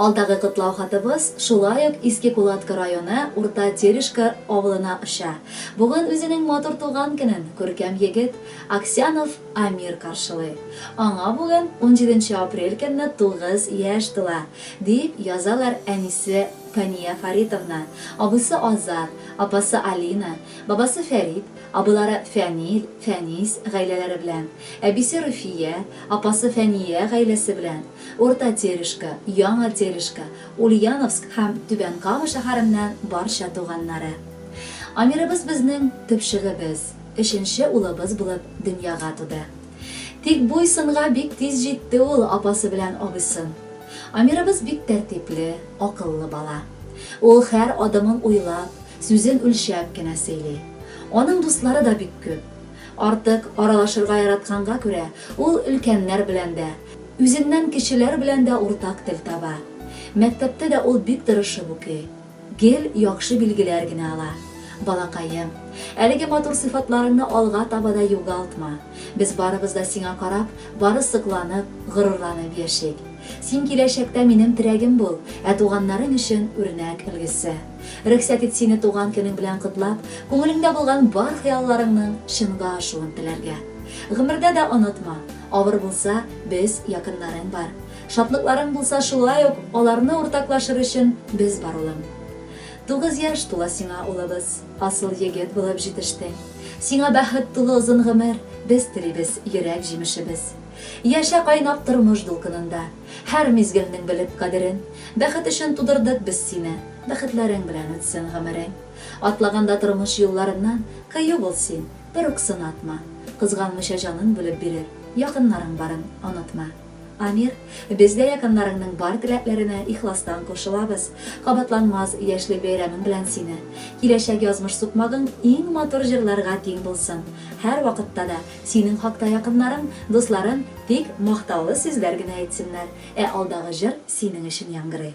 Алдагы котлау хатыбыз шулай ук Иске Кулатка районы Урта Терешка авылына оча. Бүген үзенең матур туган көнен күркәм егет Аксянов Амир каршылый. Аңа бүген 17 апрель көнне 9 яшь тула, дип язалар әнисе Фания Фаритовна, абысы Азат, апасы Алина, бабасы Фәрит, абылары Фәнил, Фәнис гаиләләре белән, әбисе Руфия, апасы Фәния гаиләсе белән, Урта Терешка, Яңа Терешка, Ульяновск һәм Түбән Кама шәһәреннән барча туганнары. Амирыбыз безнең төпчегебез, өченче улыбыз булып дөньяга туды. Тик буй сынга бик тиз җитте ул апасы белән абысын. Амирыбыз бик тәртипле, акыллы бала. Ул һәр адымын уйлап, сүзен үлчәп кенә сөйли. Аның дуслары да бик күп. Артык аралашырга яратканга күрә, ул өлкәннәр белән дә, үзеннән кешеләр белән дә уртак тел таба. Мәктәптә дә ул бик тырышып укый. Гел яхшы билгеләр генә ала. Балакаем, әлеге матур сыйфатларыңны алга таба да югалтма. Без барыбыз да сиңа карап, бары сыкланып, горурланып яшик. Син киләчәктә минем терәгем бул, туганнарың өчен үрнәк өлгесе. Рөхсәт ит сине туган көнең белән котлап, күңелеңдә булган бар хыялларыңның чынга ашуын теләргә. Гомердә дә онытма, авыр булса, без якыннарың бар. Шатлыкларың булса, шулай ук аларны уртаклашыр өчен без бар улым. 9 яшь тула сиңа улыбыз, асыл егет булып җитештең. Сиңа бәхет тулы озын гомер, без телибез йөрәк җимешебез. Яшә кайнап тормыш дулкынында, һәр мизгелнең белеп кадерен. Бәхет өчен тудырдык без сине, бәхетләрең белән үтсен гомерең. Атлаганда тормыш юлларыннан кыю бул син, бер үк сынатма. Кызганмыйча җанын бүлеп бирер, якыннарың барын онытма. Амир, без дә якыннарыңның бар теләкләренә ихластан кушылабыз. Кабатланмас яшьлек бәйрәмең белән сине. Киләчәк язмыш сукмагың иң матур җырларга тиң булсын. Һәр вакытта да синең хакта якыннарың, дусларың тик мактаулы сүзләр генә әйтсеннәр, алдагы җыр синең өчен яңгырый.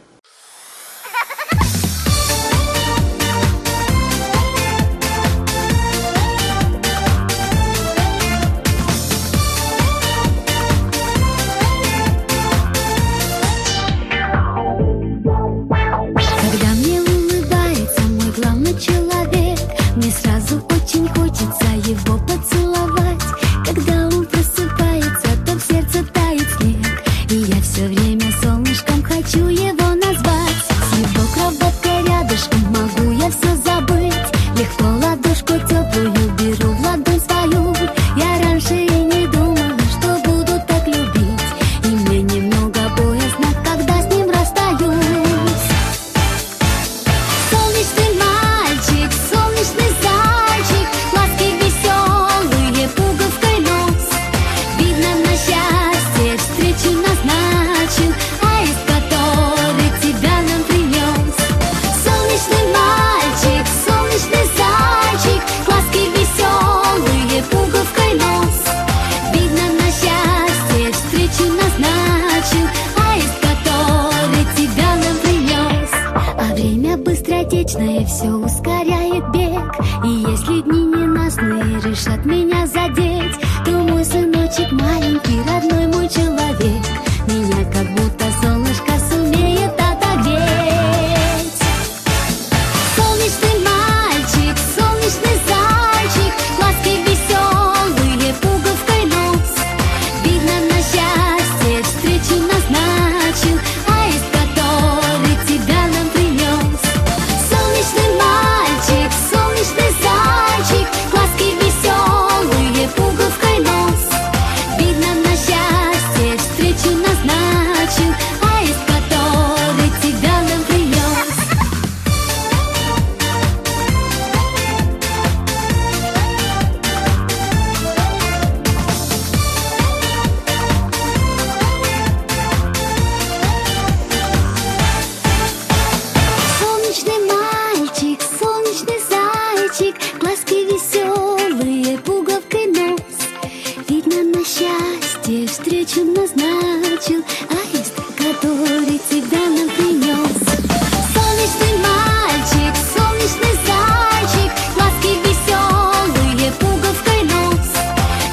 Его поцеловать, когда он просыпается, то в сердце тает снег. И я все время солнышком хочу его назвать. С его кроваткой рядышком могу я все забыть. Легко ладошку теплую беру в ладонь свою. Я раньше и не думала, что буду так любить. И мне немного боязно, когда с ним расстаюсь. Солнечный мальчик, солнечный зайчик, ласки веселые, пуговкой нос. Видно, на счастье встречу назначил, аист, который тебя нам принес. Солнечный мальчик, солнечный зайчик, ласки веселые, пуговкой нос. Видно, на счастье встречу назначил, аист, который тебя нам принес. А время быстротечное все ускоряет бег. И если дни ненастные решат меня задеть, то мой сыночек маленький, родной мой человек, меня как будто солнышко сумеет отогреть. Солнечный мальчик, солнечный зайчик, ласки веселые, пуговкой нос. Видно, на счастье встречу назначил, аист, который тебя нам принес. Солнечный мальчик, солнечный зайчик, ласки веселые, пуговкой нос. Видно, на счастье встречу назначил, аист, который тебя нам принес. Солнечный мальчик, солнечный зайчик, глазки веселые, пуговкой нос. Видно, на счастье встречу назначил, аист, который тебя нам принес. Солнечный мальчик, солнечный зайчик, глазки веселые, пуговкой нос.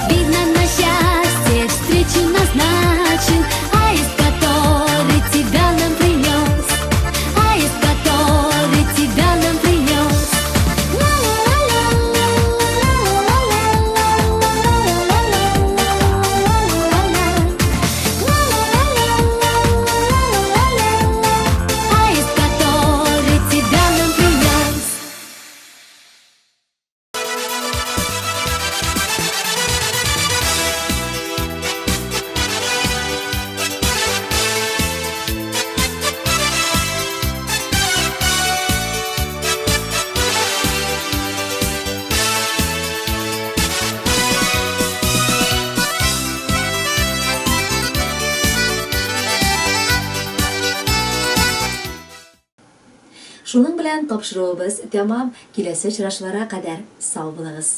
Видно, на счастье встречу назначил, аист, который тебя нам принес. Шуның белән тапшыруыбыз тәмам. Киләсе очрашларга кадәр сау булыгыз.